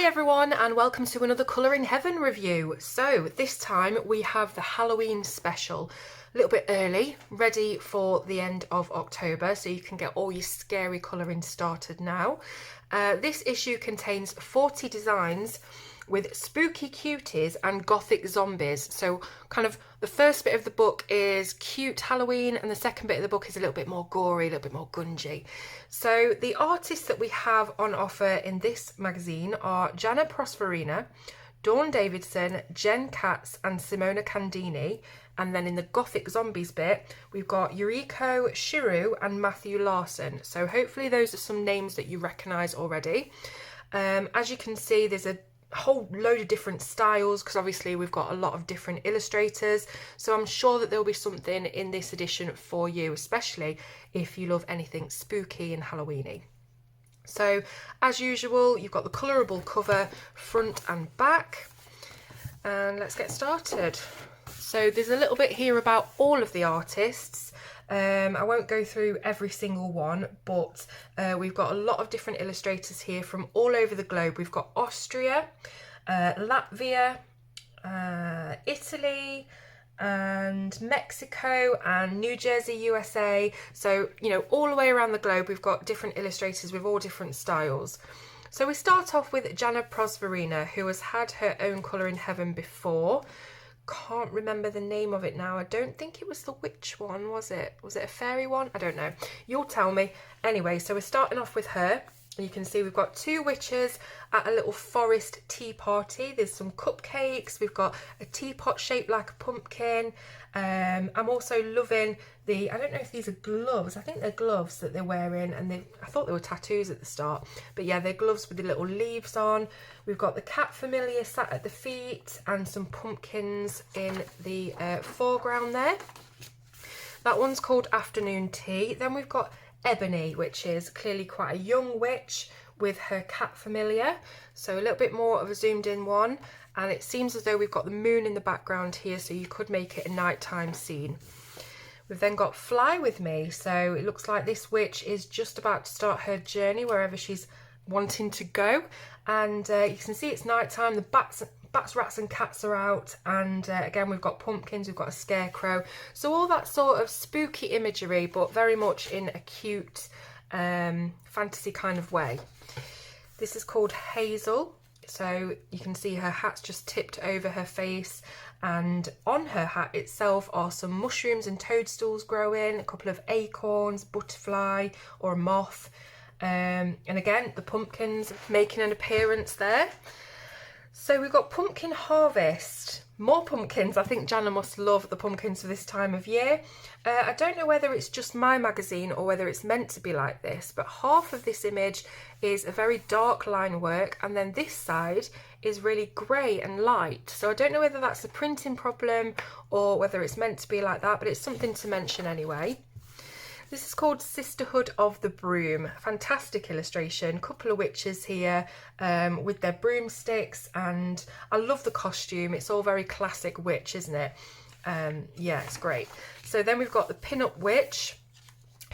Hi everyone and welcome to another Colour in Heaven review. So this time we have the Halloween special, a little bit early, ready for the end of October, so you can get all your scary colouring started now. This issue contains 40 designs with spooky cuties and gothic zombies. So kind of the first bit of the book is cute Halloween and the second bit of the book is a little bit more gory, a little bit more gungy. So the artists that we have on offer in this magazine are Janna Prosperina, Davidson, Katz and Simona Candini. And then in the gothic zombies bit, we've got Yuriko Shirou and Larson. So hopefully those are some names that you recognise already. As you can see, there's a whole load of different styles because obviously we've got a lot of different illustrators, so I'm sure that there'll be something in this edition for you, especially if you love anything spooky and Halloweeny. So as usual, you've got the colourable cover front and back, and let's get started. So there's a little bit here about all of the artists. I won't go through every single one, but we've got a lot of different illustrators here from all over the globe. We've got Austria, Latvia, Italy, and Mexico, and New Jersey, USA. So, you know, all the way around the globe, we've got different illustrators with all different styles. So we start off with Janna Prosperina, who has had her own Colour in Heaven before. Can't remember the name of it now. I don't think it was the witch one, was it? Was it a fairy one? I don't know. You'll tell me. Anyway, so we're starting off with her. You can see we've got two witches at a little forest tea party. There's some cupcakes. We've got a teapot shaped like a pumpkin. I'm also loving the, I don't know if these are gloves. I think they're gloves that they're wearing, and I thought they were tattoos at the start. But yeah, they're gloves with the little leaves on. We've got the cat familiar sat at the feet and some pumpkins in the foreground there. That one's called Afternoon Tea. Then we've got Ebony, which is clearly quite a young witch with her cat familiar, so a little bit more of a zoomed in one, and it seems as though we've got the moon in the background here, so you could make it a nighttime scene. We've then got Fly With Me, so it looks like this witch is just about to start her journey wherever she's wanting to go, and you can see it's nighttime. The bats, rats and cats are out, and again we've got pumpkins, we've got a scarecrow, so all that sort of spooky imagery, but very much in a cute fantasy kind of way. This is called Hazel, so you can see her hat's just tipped over her face, and on her hat itself are some mushrooms and toadstools growing, a couple of acorns, butterfly or a moth, and again the pumpkins making an appearance there. So we've got Pumpkin Harvest, more pumpkins. I think Janna must love the pumpkins for this time of year. I don't know whether it's just my magazine or whether it's meant to be like this, but half of this image is a very dark line work, and then this side is really grey and light. So I don't know whether that's a printing problem or whether it's meant to be like that, but it's something to mention anyway. This is called Sisterhood of the Broom. Fantastic illustration. Couple of witches here with their broomsticks, and I love the costume. It's all very classic witch, isn't it? Yeah, it's great. So then we've got the pin-up witch,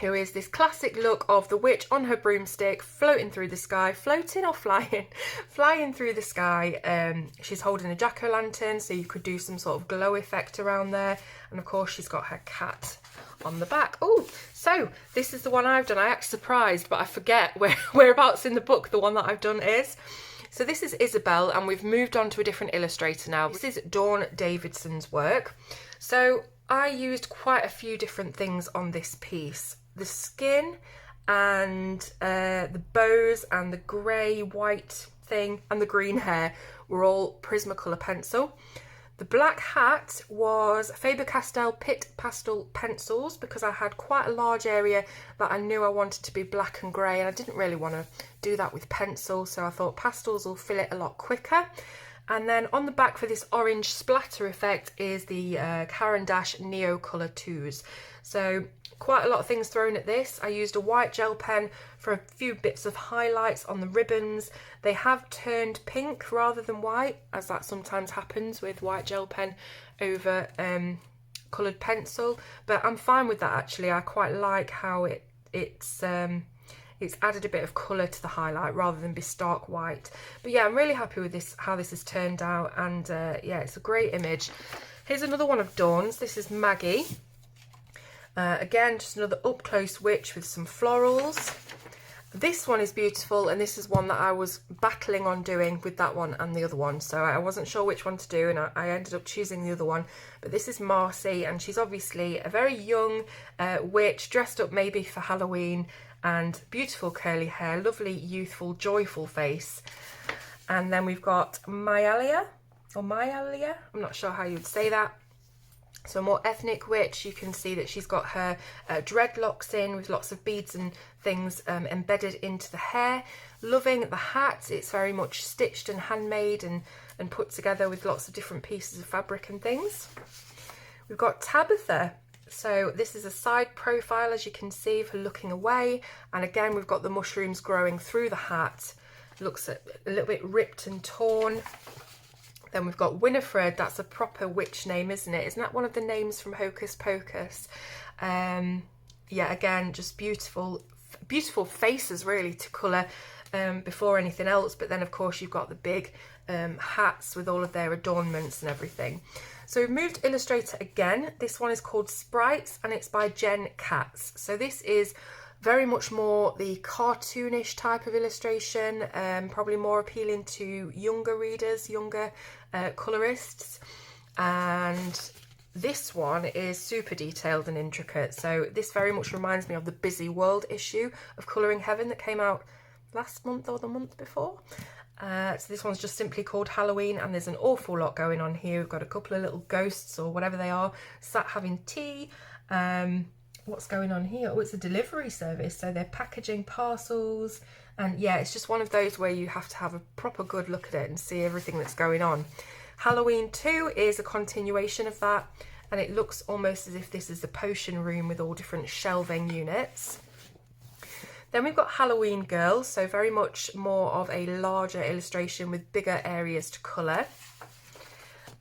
who is this classic look of the witch on her broomstick floating through the sky, floating or flying, flying through the sky. She's holding a jack-o'-lantern, so you could do some sort of glow effect around there, and of course she's got her cat on the back. Oh, so this is the one I've done. I act surprised, but I forget whereabouts in the book the one that I've done is. So this is Isabel, and we've moved on to a different illustrator now. This is Davidson's work. So I used quite a few different things on this piece. The skin and the bows and the grey white thing and the green hair were all Prismacolor pencil. The black hat was Faber-Castell Pitt Pastel pencils, because I had quite a large area that I knew I wanted to be black and grey, and I didn't really want to do that with pencil, so I thought pastels will fill it a lot quicker. And then on the back for this orange splatter effect is the Caran d'Ache Neo Colour 2s. So quite a lot of things thrown at this. I used a white gel pen for a few bits of highlights on the ribbons. They have turned pink rather than white, as that sometimes happens with white gel pen over coloured pencil, but I'm fine with that actually. I quite like how it's it's added a bit of colour to the highlight rather than be stark white. But yeah, I'm really happy with this, how this has turned out, and yeah, it's a great image. Here's another one of Dawn's. This is Maggie. Again, just another up close witch with some florals. This one is beautiful, and this is one that I was battling on doing with that one and the other one, so I wasn't sure which one to do, and I ended up choosing the other one. But this is Marcy, and she's obviously a very young witch, dressed up maybe for Halloween, and beautiful curly hair, lovely youthful joyful face. And then we've got Myalia, I'm not sure how you would say that. So a more ethnic witch. You can see that she's got her dreadlocks in with lots of beads and things embedded into the hair. Loving the hat. It's very much stitched and handmade and put together with lots of different pieces of fabric and things. We've got Tabitha. So this is a side profile, as you can see, of her looking away. And again, we've got the mushrooms growing through the hat. Looks a little bit ripped and torn. Then we've got Winifred. That's a proper witch name, isn't it? Isn't that one of the names from Hocus Pocus? Yeah, again, just beautiful faces really to colour before anything else. But then, of course, you've got the big hats with all of their adornments and everything. So we've moved illustrator again. This one is called Sprites, and it's by Katz. So this is very much more the cartoonish type of illustration, probably more appealing to younger readers, younger colourists. And this one is super detailed and intricate. So this very much reminds me of the Busy World issue of Colouring Heaven that came out last month or the month before. So this one's just simply called Halloween, and there's an awful lot going on here. We've got a couple of little ghosts or whatever they are sat having tea. What's going on here? Oh, it's a delivery service, so they're packaging parcels, and yeah, it's just one of those where you have to have a proper good look at it and see everything that's going on. Halloween 2 is a continuation of that, and it looks almost as if this is the potion room with all different shelving units. Then we've got Halloween Girl, so very much more of a larger illustration with bigger areas to colour.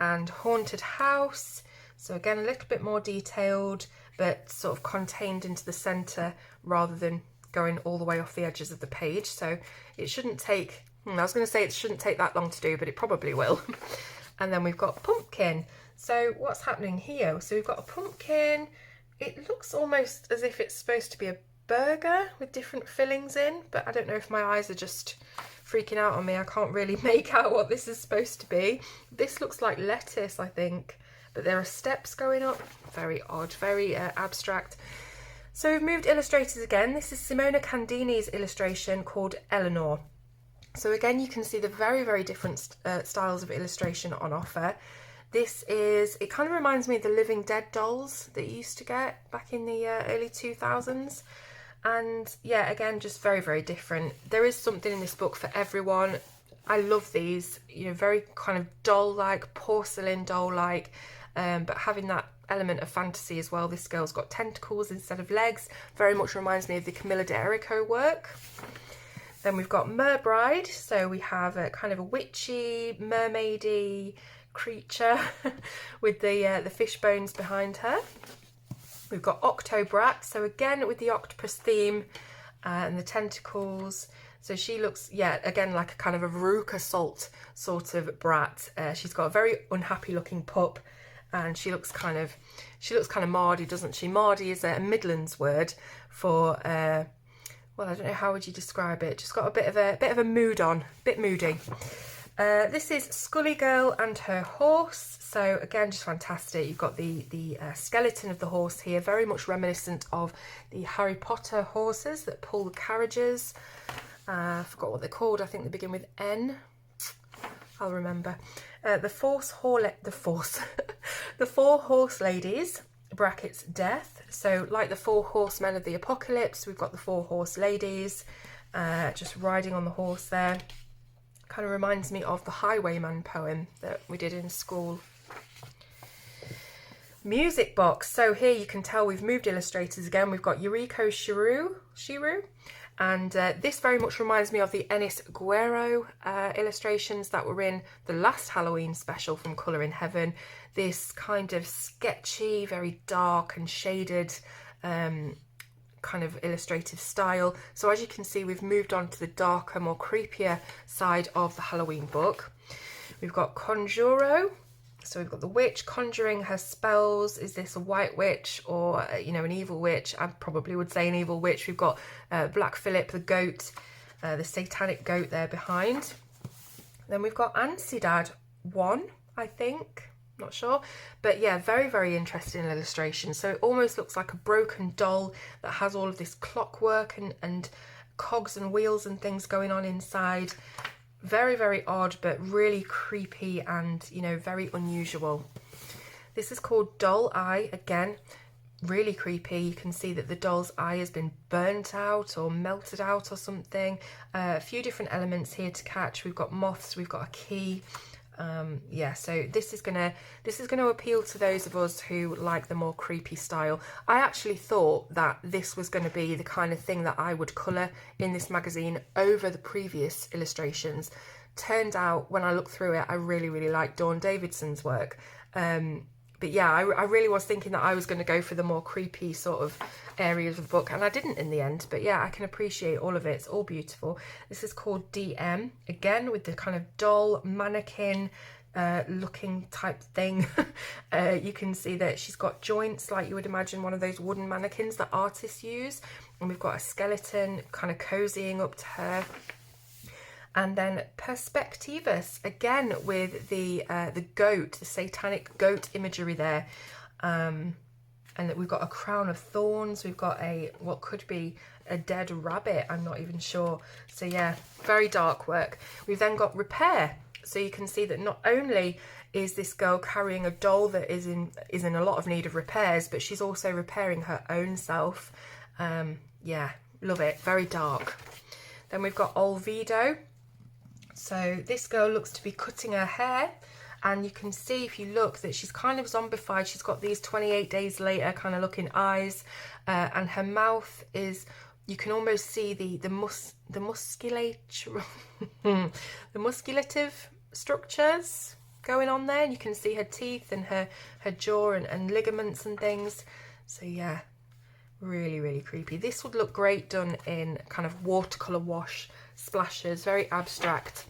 And Haunted House, so again a little bit more detailed, but sort of contained into the centre rather than going all the way off the edges of the page. So it shouldn't take, I was going to say it shouldn't take that long to do, but it probably will. And then we've got Pumpkin. So what's happening here? So we've got a pumpkin. It looks almost as if it's supposed to be a burger with different fillings in, but I don't know if my eyes are just freaking out on me. I can't really make out what this is supposed to be. This looks like lettuce, I think. But there are steps going up. Very odd, very abstract. So we've moved illustrators again. This is Simona Candini's illustration called Eleanor. So again, you can see the very, very different styles of illustration on offer. This is, it kind of reminds me of the Living Dead dolls that you used to get back in the early 2000s. And yeah, again, just very, very different. There is something in this book for everyone. I love these, you know, very kind of doll-like, porcelain doll-like, but having that element of fantasy as well. This girl's got tentacles instead of legs. Very much reminds me of the Camilla d'Errico work. Then we've got Merbride. So we have a kind of a witchy, mermaidy creature with the fish bones behind her. We've got Octobrat. So again, with the octopus theme and the tentacles. So she looks, yeah, again, like a kind of a Veruca Salt sort of brat. She's got a very unhappy looking pup. And she looks kind of mardy, doesn't she? Mardy is a Midlands word for, well, I don't know, how would you describe it? Just got a bit of a mood on, bit moody. This is Scully Girl and her horse. So again, just fantastic. You've got the skeleton of the horse here, very much reminiscent of the Harry Potter horses that pull the carriages. I forgot what they're called. I think they begin with N. I'll remember. The four horse ladies, brackets death. So like the four horsemen of the apocalypse, we've got the four horse ladies just riding on the horse there. Kind of reminds me of the Highwayman poem that we did in school. Music box. So here you can tell we've moved illustrators again. We've got Yuriko Shirou. And this very much reminds me of the Ennis Guerrero illustrations that were in the last Halloween special from Colouring Heaven. This kind of sketchy, very dark and shaded kind of illustrative style. So as you can see, we've moved on to the darker, more creepier side of the Halloween book. We've got Conjuro. So we've got the witch conjuring her spells. Is this a white witch or, you know, an evil witch? I probably would say an evil witch. We've got Black Phillip, the goat, the satanic goat there behind. Then we've got Ansiedad 1, I think. Not sure. But yeah, very, very interesting illustration. So it almost looks like a broken doll that has all of this clockwork and cogs and wheels and things going on inside. Very, very odd, but really creepy and, you know, very unusual. This is called Doll Eye. Again, really creepy. You can see that the doll's eye has been burnt out or melted out or something. A few different elements here to catch. We've got moths, we've got a key. Yeah, so this is gonna appeal to those of us who like the more creepy style. I actually thought that this was going to be the kind of thing that I would colour in this magazine over the previous illustrations. Turned out, when I looked through it, I really, really liked Dawn Davidson's work. But yeah, I really was thinking that I was going to go for the more creepy sort of areas of the book, and I didn't in the end. But yeah, I can appreciate all of it. It's all beautiful. This is called DM, again with the kind of doll mannequin looking type thing. You can see that she's got joints like you would imagine one of those wooden mannequins that artists use, and we've got a skeleton kind of cozying up to her. And then Perspectivus, again with the goat, the satanic goat imagery there. And that we've got a crown of thorns. We've got what could be a dead rabbit. I'm not even sure. So yeah, very dark work. We've then got Repair. So you can see that not only is this girl carrying a doll that is in a lot of need of repairs, but she's also repairing her own self. Yeah, love it. Very dark. Then we've got Olvido. So this girl looks to be cutting her hair, and you can see if you look that she's kind of zombified. She's got these 28 days later kind of looking eyes, and her mouth is, you can almost see the musculature, the musculative structures going on there. And you can see her teeth and her jaw and ligaments and things. So yeah, really, really creepy. This would look great done in kind of watercolour wash splashes, very abstract.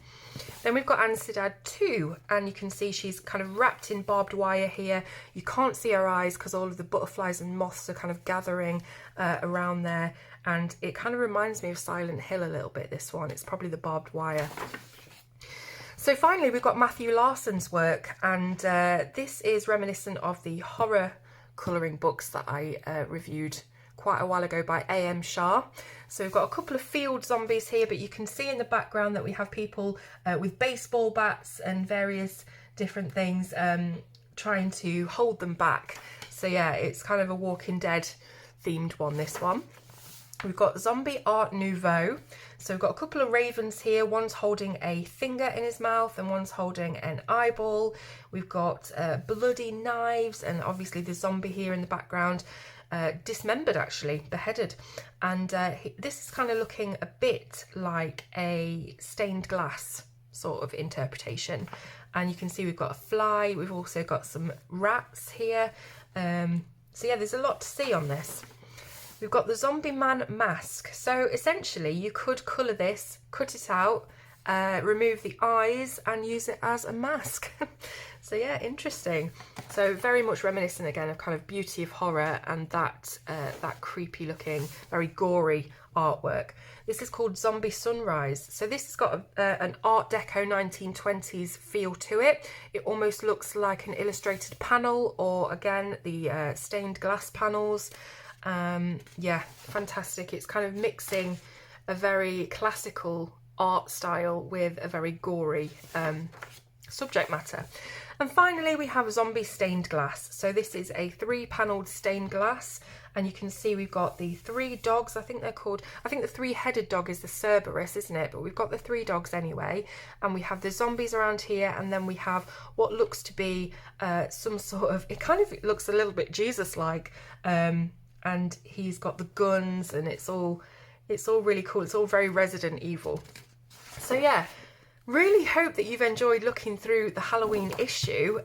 Then we've got Ansiedad 2, and you can see she's kind of wrapped in barbed wire here. You can't see her eyes because all of the butterflies and moths are kind of gathering around there, and it kind of reminds me of Silent Hill a little bit, this one. It's probably the barbed wire. So finally we've got Matthew Larson's work, and this is reminiscent of the horror colouring books that I reviewed quite a while ago by A.M. Shah. So we've got a couple of field zombies here, but you can see in the background that we have people with baseball bats and various different things trying to hold them back. So yeah, it's kind of a Walking Dead themed one, this one. We've got Zombie Art Nouveau. So we've got a couple of ravens here. One's holding a finger in his mouth and one's holding an eyeball. We've got bloody knives, and obviously the zombie here in the background. Dismembered, actually, beheaded, and this is kind of looking a bit like a stained glass sort of interpretation. And you can see we've got a fly, we've also got some rats here, so yeah, there's a lot to see on this. We've got the Zombie Man mask. So essentially you could colour this, cut it out, remove the eyes and use it as a mask. So yeah, interesting. So very much reminiscent again of kind of Beauty of Horror and that creepy looking, very gory artwork. This is called Zombie Sunrise. So this has got an Art Deco 1920s feel to it. It almost looks like an illustrated panel, or again the stained glass panels. Yeah, fantastic. It's kind of mixing a very classical art style with a very gory subject matter. And finally we have Zombie Stained Glass. So this is a 3-panelled stained glass, and you can see we've got the 3 dogs, I think they're called, I think the 3-headed dog is the Cerberus, isn't it? But we've got the 3 dogs anyway, and we have the zombies around here, and then we have what looks to be some sort of, it kind of looks a little bit Jesus-like, and he's got the guns, and it's all really cool. It's all very Resident Evil. So yeah, Really hope that you've enjoyed looking through the Halloween issue.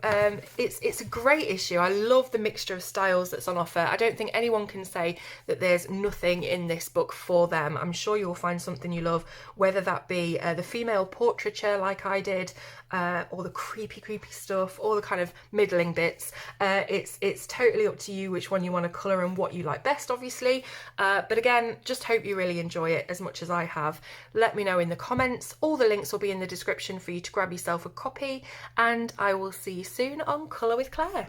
It's a great issue. I love the mixture of styles that's on offer. I don't think anyone can say that there's nothing in this book for them. I'm sure you'll find something you love, whether that be the female portraiture like I did, or the creepy stuff, or the kind of middling bits. It's totally up to you which one you want to colour and what you like best, obviously. But again, just hope you really enjoy it as much as I have. Let me know in the comments. All the links will be in the description for you to grab yourself a copy, and I will see you soon on Colour with Claire.